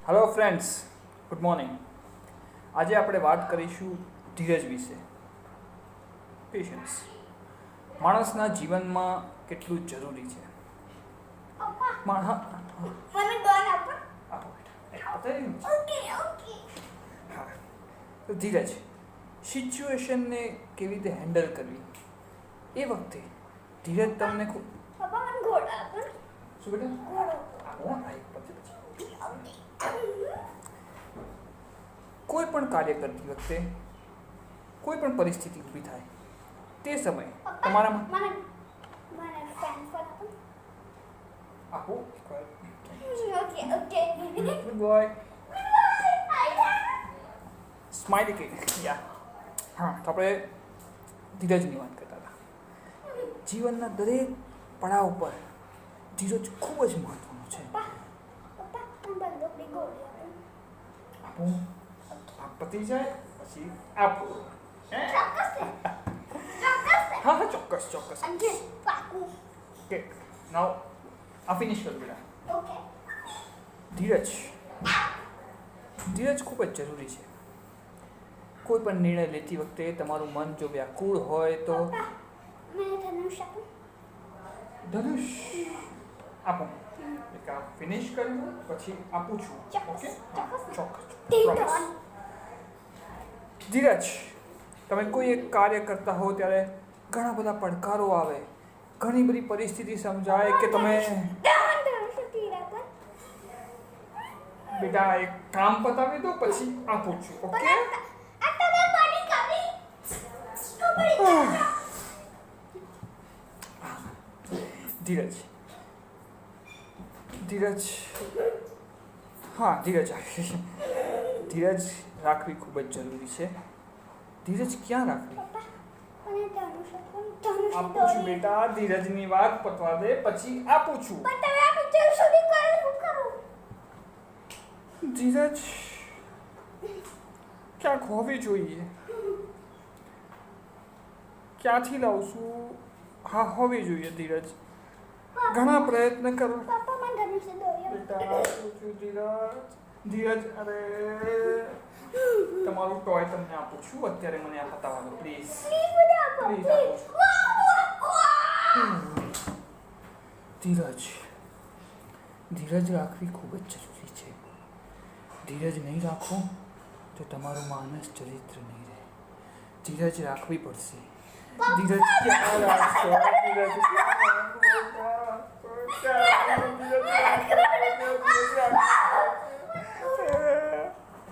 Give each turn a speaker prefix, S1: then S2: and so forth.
S1: Hello friends, good morning. આજે આપણે વાત કરીશું ધીરજ વિશે. પેશન્સ માણસના જીવનમાં કેટલું જરૂરી છે. હા, તો ધીરજ, સિચ્યુએશનને કેવી રીતે હેન્ડલ કરવી એ વખતે ધીરજ તમને ખૂબ શું બેટા કોઈ પણ કાર્ય કરતી વખતે કોઈ પણ પરિસ્થિતિ ઊભી થાય તે સમયે તમારામાં આપો ગુડ બોય સ્માઇલ કે યા હા. તો આપણે ધીરજની વાત કરતા હતા. જીવનના દરેક પડાવ પર ધીરજ ખૂબ જ મહત્વનું છે. આપો આ પતી જાય પછી આપો. હા ચોક્કસ ઓકે. નાવ આ ફિનિશ કર બેટા. ધીરજ ખૂબ જ જરૂરી છે. કોઈ પણ નિર્ણય લેતી વખતે તમારું મન જો વ્યાકુળ હોય તો ધનુષ આપો. એક આ ફિનિશ કરી દો પછી આપું છું. ઓકે ચોક્કસ. ધીરજ, તમે કોઈ એક કાર્ય કરતા હો ત્યારે ઘણા બધા પડકારો આવે, ઘણી બધી પરિસ્થિતિ સમજાય કે તમે બેટા એક કામ પતાવી દો પછી આપું છું. ઓકે ધીરજ હા ધીરજ રાખવી ખૂબ જ જરૂરી છે. ધીરજ ક્યાં રાખવી? આપું છું બેટા, ધીરજની વાત પતવા દે પછી આપું છું. ધીરજ ક્યાંક હોવી જોઈએ. ક્યાંથી લાવશું? હા, હોવી જોઈએ ધીરજ. ઘણા પ્રયત્ન કરો બેટા. ધીરજ અરે તમારું ટોય તમને આપું છું. અત્યારે મને આ હટાવવાનો પ્લીઝ ધીરજ રાખવી ખૂબ જ જરૂરી છે. ધીરજ નહીં રાખો તો તમારું માનસ ચરિત્ર નહીં રહે. ધીરજ રાખવી પડશે. ધીરજ ક્યાં રાખશો? ધીરજ